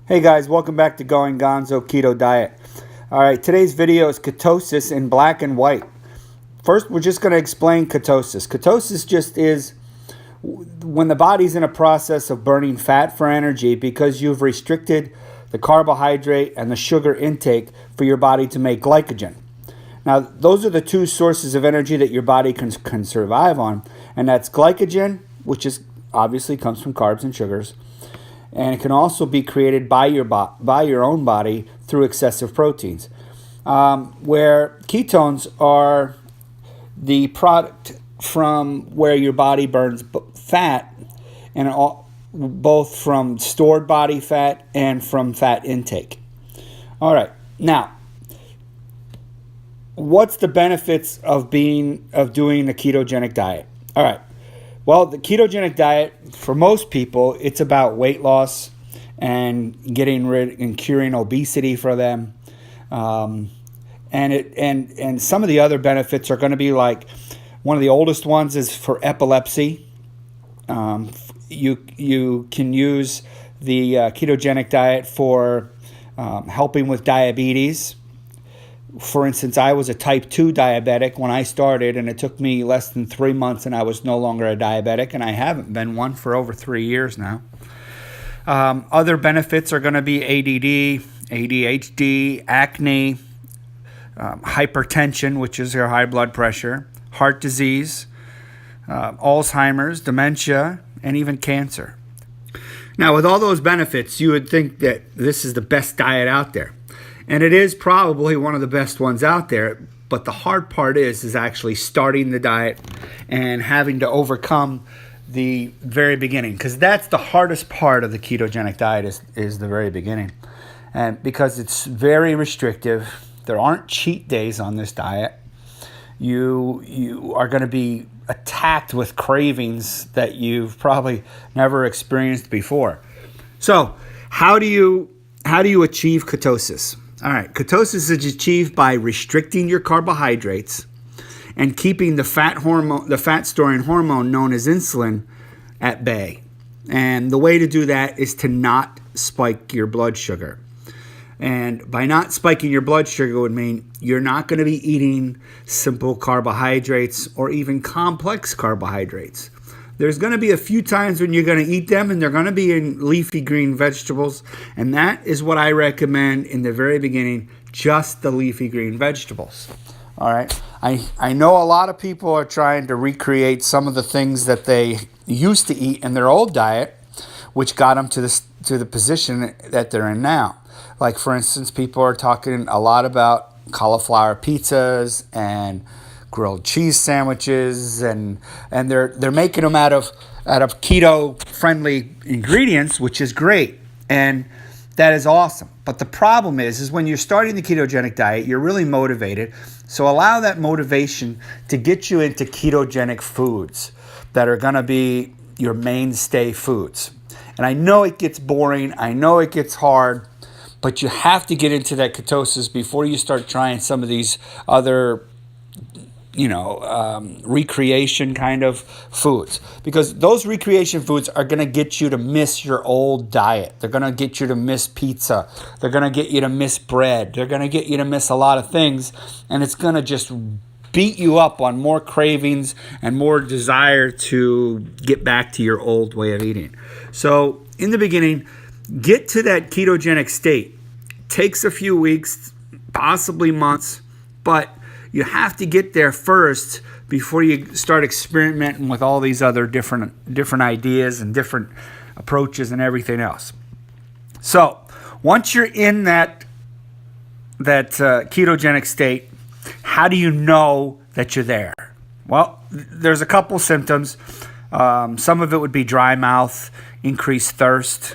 Hey guys, welcome back to GONZO-KETO Diet. Alright, today's video is ketosis in black and white. First, we're just going to explain ketosis. Ketosis just is when the body's in a process of burning fat for energy because you've restricted the carbohydrate and the sugar intake for your body to make glycogen. Now, those are the two sources of energy that your body can survive on, and that's glycogen, which is obviously comes from carbs and sugars, and it can also be created by your own body through excessive proteins. Where ketones are the product from where your body burns fat, and both from stored body fat and from fat intake. All right, now, what's the benefits of doing a ketogenic diet? All right. Well, the ketogenic diet, for most people, it's about weight loss and getting rid and curing obesity for them. And some of the other benefits are going to be like, one of the oldest ones is for epilepsy. You can use the ketogenic diet for helping with diabetes. For instance, I was a type 2 diabetic when I started, and it took me less than 3 months, and I was no longer a diabetic, and I haven't been one for over 3 years now. Other benefits are going to be ADD, ADHD, acne, hypertension, which is your high blood pressure, heart disease, Alzheimer's, dementia, and even cancer. Now, with all those benefits, you would think that this is the best diet out there. And it is probably one of the best ones out there, but the hard part is actually starting the diet and having to overcome the very beginning, because that's the hardest part of the ketogenic diet is the very beginning. And because it's very restrictive, there aren't cheat days on this diet. You are going to be attacked with cravings that you've probably never experienced before. So, how do you achieve ketosis? All right, ketosis is achieved by restricting your carbohydrates and keeping the fat storing hormone known as insulin at bay. And the way to do that is to not spike your blood sugar. And by not spiking your blood sugar would mean you're not going to be eating simple carbohydrates or even complex carbohydrates. There's going to be a few times when you're going to eat them, and they're going to be in leafy green vegetables, and that is what I recommend in the very beginning, just the leafy green vegetables. All right. I know a lot of people are trying to recreate some of the things that they used to eat in their old diet, which got them to the position that they're in now. Like, for instance, people are talking a lot about cauliflower pizzas and grilled cheese sandwiches, and they're making them out of keto friendly ingredients, which is great, and that is awesome. But the problem is when you're starting the ketogenic diet, you're really motivated. So allow that motivation to get you into ketogenic foods that are going to be your mainstay foods. And I know it gets boring, I know it gets hard, but you have to get into that ketosis before you start trying some of these other recreation kind of foods, because those recreation foods are going to get you to miss your old diet. They're going to get you to miss pizza. They're going to get you to miss bread. They're going to get you to miss a lot of things, and it's going to just beat you up on more cravings and more desire to get back to your old way of eating. So in the beginning, get to that ketogenic state. It takes a few weeks, possibly months, but you have to get there first before you start experimenting with all these other different ideas and different approaches and everything else. So once you're in that ketogenic state, how do you know that you're there? Well, there's a couple symptoms. Some of it would be dry mouth, increased thirst,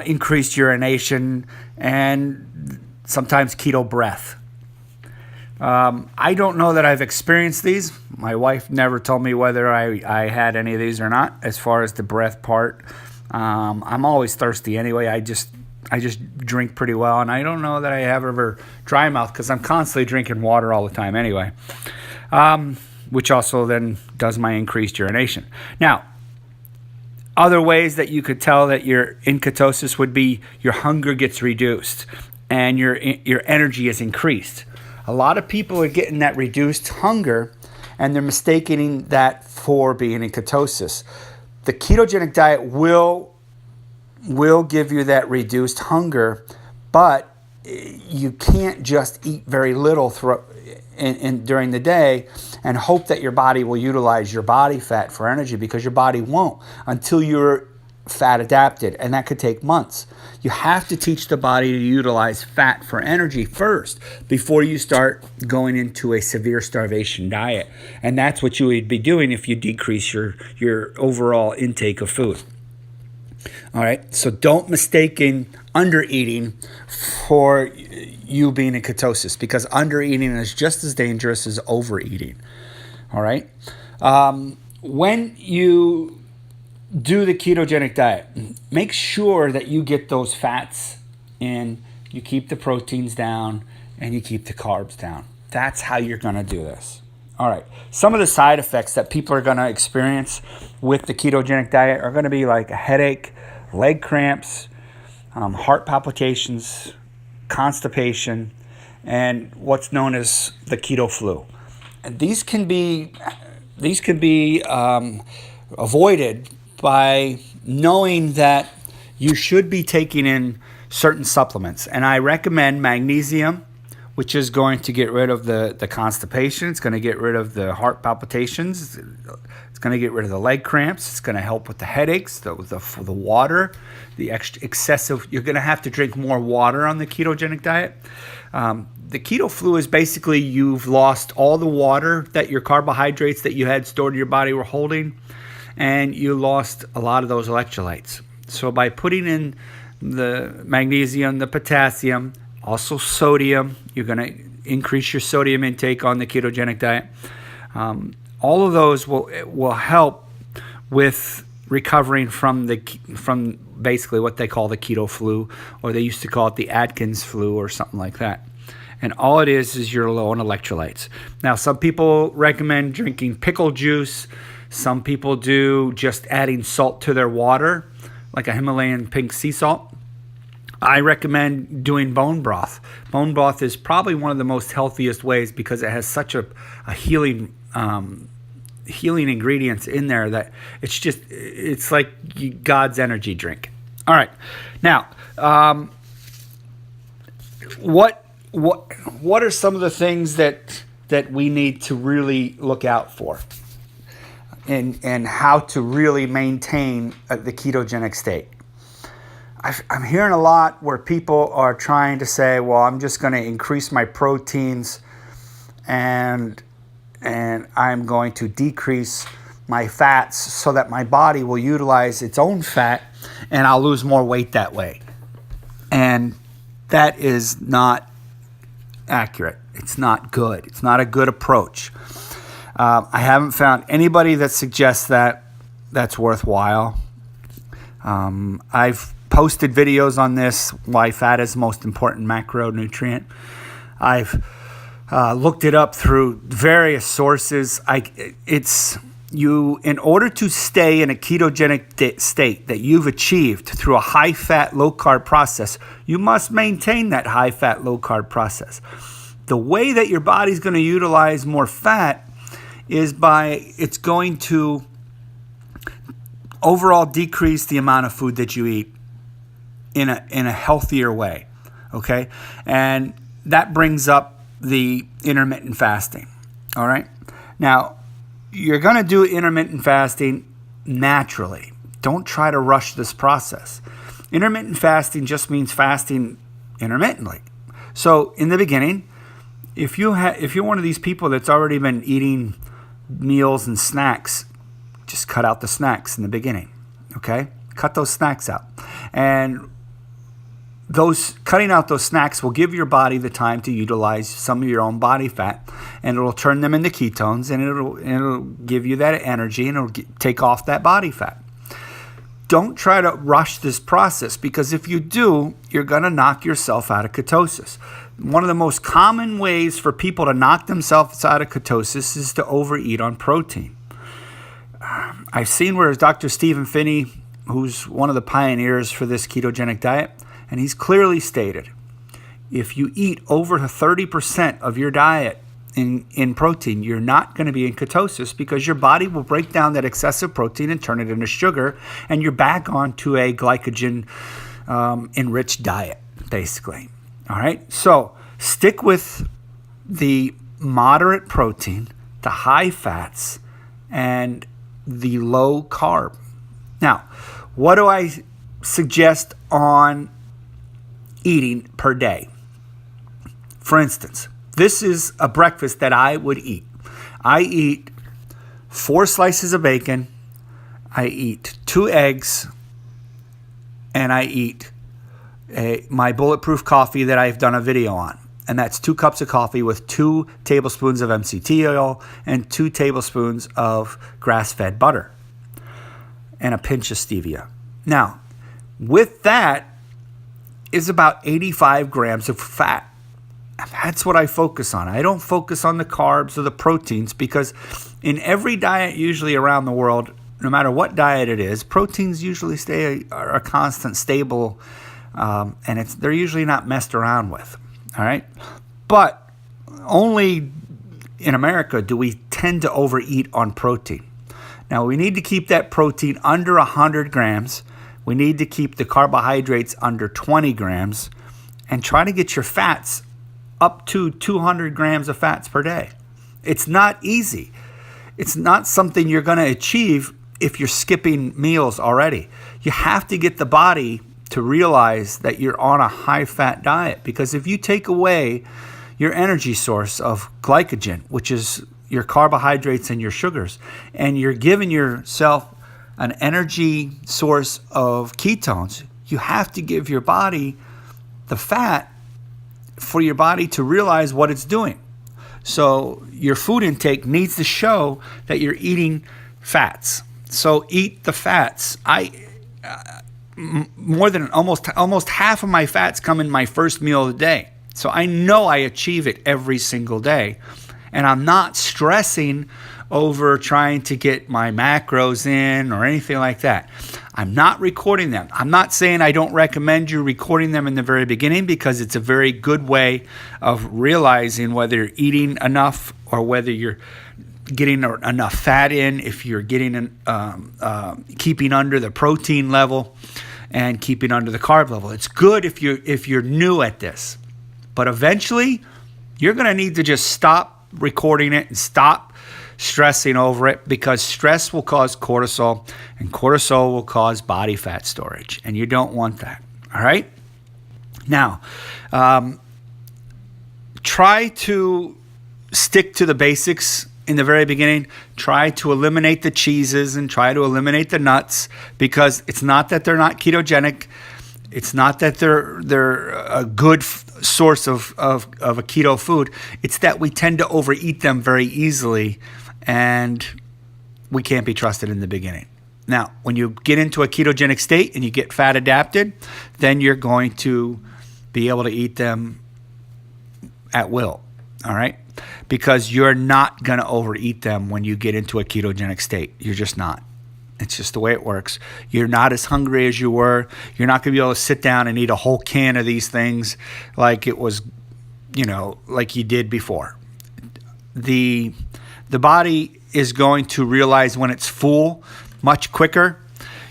increased urination, and sometimes keto breath. I don't know that I've experienced these. My wife never told me whether I had any of these or not. As far as the breath part, I'm always thirsty anyway. I just drink pretty well, and I don't know that I have ever dry mouth because I'm constantly drinking water all the time anyway, which also then does my increased urination. Now, Other ways that you could tell that you're in ketosis would be your hunger gets reduced and your energy is increased. A lot of people are getting that reduced hunger, and they're mistaking that for being in ketosis. The ketogenic diet will give you that reduced hunger, but you can't just eat very little during the day and hope that your body will utilize your body fat for energy, because your body won't until you're fat adapted, and that could take months. You have to teach the body to utilize fat for energy first before you start going into a severe starvation diet, and that's what you would be doing if you decrease your overall intake of food. All right, so don't mistake under eating for you being in ketosis, because under eating is just as dangerous as overeating. All right, when you do the ketogenic diet, make sure that you get those fats in, you keep the proteins down, and you keep the carbs down. That's how you're going to do this. All right, some of the side effects that people are going to experience with the ketogenic diet are going to be like a headache, leg cramps, heart palpitations, constipation, and what's known as the keto flu. And these can be avoided by knowing that you should be taking in certain supplements. And I recommend magnesium, which is going to get rid of the constipation. It's going to get rid of the heart palpitations. It's going to get rid of the leg cramps. It's going to help with the headaches, the water, the excessive. You're going to have to drink more water on the ketogenic diet. The keto flu is basically you've lost all the water that your carbohydrates that you had stored in your body were holding, and you lost a lot of those electrolytes. So by putting in the magnesium, the potassium, also sodium, you're going to increase your sodium intake on the ketogenic diet. All of those will help with recovering from basically what they call the keto flu, or they used to call it the Atkins flu or something like that. And all it is you're low on electrolytes. Now, some people recommend drinking pickle juice. Some people do just adding salt to their water, like a Himalayan pink sea salt. I recommend doing bone broth. Bone broth is probably one of the most healthiest ways, because it has such a healing ingredients in there that it's like God's energy drink. All right, now what are some of the things that we need to really look out for, and how to really maintain the ketogenic state? I'm hearing a lot where people are trying to say, well, I'm just going to increase my proteins and I'm going to decrease my fats so that my body will utilize its own fat and I'll lose more weight that way. And that is not accurate. It's not good. It's not a good approach. I haven't found anybody that suggests that that's worthwhile. I've posted videos on this, why fat is the most important macronutrient. I've looked it up through various sources. In order to stay in a ketogenic state that you've achieved through a high-fat, low-carb process, you must maintain that high-fat, low-carb process. The way that your body's going to utilize more fat is it's going to overall decrease the amount of food that you eat in a healthier way, okay? And that brings up the intermittent fasting, all right? Now, you're going to do intermittent fasting naturally. Don't try to rush this process. Intermittent fasting just means fasting intermittently. So in the beginning, if you're one of these people that's already been eating meals and snacks, just cut out the snacks in the beginning, okay? Cut those snacks out. And cutting out those snacks will give your body the time to utilize some of your own body fat, and it'll turn them into ketones, and it'll give you that energy, and it'll take off that body fat. Don't try to rush this process, because if you do, you're going to knock yourself out of ketosis. One of the most common ways for people to knock themselves out of ketosis is to overeat on protein. I've seen where Dr. Stephen Finney who's one of the pioneers for this ketogenic diet, and he's clearly stated, if you eat over 30% of your diet in protein, you're not going to be in ketosis because your body will break down that excessive protein and turn it into sugar, and you're back onto a glycogen enriched diet, basically. All right, so stick with the moderate protein, the high fats, and the low carb. Now, what do I suggest on eating per day? For instance, this is a breakfast that I would eat. I eat 4 slices of bacon, I eat 2 eggs, and I eat my bulletproof coffee that I've done a video on. And that's 2 cups of coffee with 2 tablespoons of MCT oil and 2 tablespoons of grass-fed butter and a pinch of stevia. Now, with that is about 85 grams of fat. That's what I focus on. I don't focus on the carbs or the proteins because in every diet usually around the world, no matter what diet it is, proteins usually are a constant, stable, and they're usually not messed around with. All right? But only in America do we tend to overeat on protein. Now, we need to keep that protein under 100 grams. We need to keep the carbohydrates under 20 grams and try to get your fats up to 200 grams of fats per day. It's not easy. It's not something you're going to achieve if you're skipping meals already. You have to get the body to realize that you're on a high-fat diet, because if you take away your energy source of glycogen, which is your carbohydrates and your sugars, and you're giving yourself an energy source of ketones, you have to give your body the fat for your body to realize what it's doing. So your food intake needs to show that you're eating fats. So eat the fats. More than almost half of my fats come in my first meal of the day. So I know I achieve it every single day. And I'm not stressing over trying to get my macros in or anything like that. I'm not recording them. I'm not saying I don't recommend you recording them in the very beginning, because it's a very good way of realizing whether you're eating enough or whether you're getting enough fat in, if you're getting keeping under the protein level and keeping under the carb level. It's good if you're new at this. But eventually, you're going to need to just stop recording it and stop stressing over it, because stress will cause cortisol, and cortisol will cause body fat storage, and you don't want that. All right? Now, try to stick to the basics in the very beginning. Try to eliminate the cheeses and try to eliminate the nuts, because it's not that they're not ketogenic. It's not that they're a good source of a keto food. It's that we tend to overeat them very easily, and we can't be trusted in the beginning. Now, when you get into a ketogenic state and you get fat adapted, then you're going to be able to eat them at will, all right? Because you're not going to overeat them when you get into a ketogenic state. You're just not. It's just the way it works. You're not as hungry as you were. You're not going to be able to sit down and eat a whole can of these things like it was, like you did before. The body is going to realize when it's full much quicker.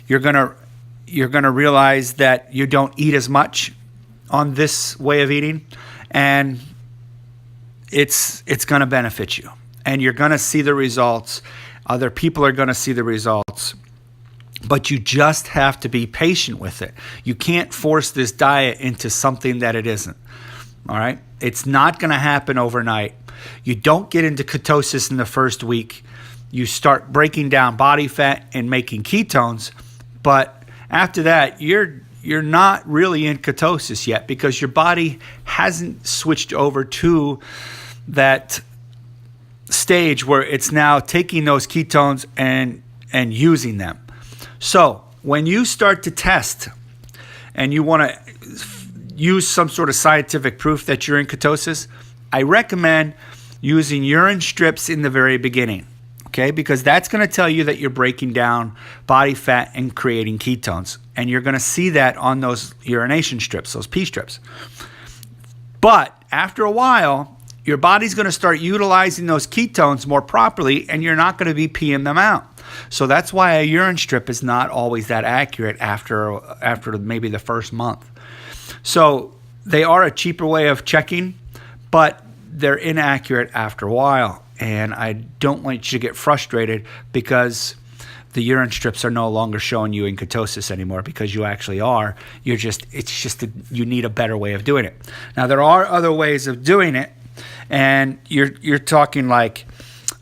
You're going to realize that you don't eat as much on this way of eating, and it's going to benefit you. And you're going to see the results. Other people are going to see the results, but you just have to be patient with it. You can't force this diet into something that it isn't, all right? It's not going to happen overnight. You don't get into ketosis in the first week. You start breaking down body fat and making ketones, but after that, you're not really in ketosis yet, because your body hasn't switched over to that stage where it's now taking those ketones and using them. So when you start to test and you want to use some sort of scientific proof that you're in ketosis, I recommend using urine strips in the very beginning. okay? Because that's going to tell you that you're breaking down body fat and creating ketones. And you're going to see that on those urination strips, those pee strips. But after a while, your body's going to start utilizing those ketones more properly, and you're not going to be peeing them out. So that's why a urine strip is not always that accurate after maybe the first month. So they are a cheaper way of checking, but they're inaccurate after a while. And I don't want you to get frustrated because the urine strips are no longer showing you in ketosis anymore, because you actually are. You need a better way of doing it. Now, there are other ways of doing it, and you're talking like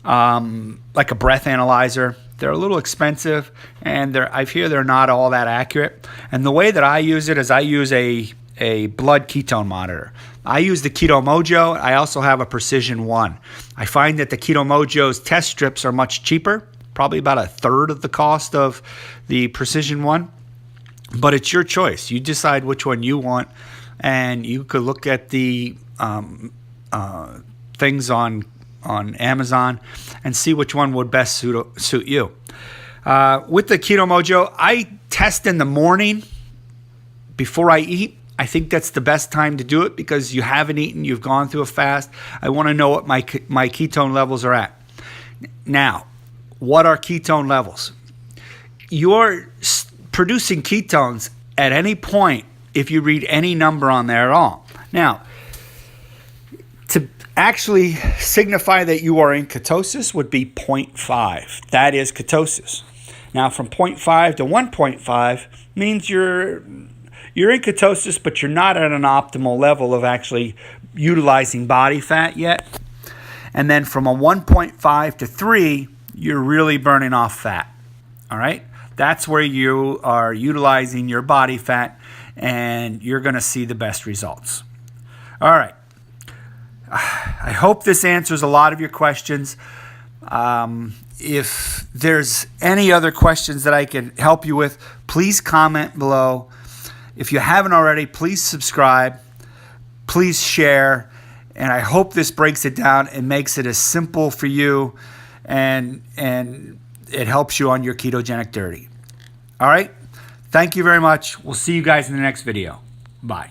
a breath analyzer. They're a little expensive, and I hear they're not all that accurate. And the way that I use it is I use a Blood Ketone Monitor. I use the Keto Mojo. I also have a Precision 1. I find that the Keto Mojo's test strips are much cheaper, probably about a third of the cost of the Precision 1. But it's your choice. You decide which one you want, and you could look at the things on Amazon and see which one would best suit you. With the Keto Mojo, I test in the morning before I eat. I think that's the best time to do it because you haven't eaten, you've gone through a fast. I want to know what my ketone levels are at. Now, what are ketone levels? You're producing ketones at any point if you read any number on there at all. Now, to actually signify that you are in ketosis would be 0.5. That is ketosis. Now, from 0.5 to 1.5 means you're in ketosis, but you're not at an optimal level of actually utilizing body fat yet. And then from a 1.5 to 3, you're really burning off fat. All right? That's where you are utilizing your body fat, and you're going to see the best results. All right. I hope this answers a lot of your questions. If there's any other questions that I can help you with, please comment below. If you haven't already, please subscribe, please share, and I hope this breaks it down and makes it as simple for you, and it helps you on your ketogenic journey. All right? Thank you very much. We'll see you guys in the next video. Bye.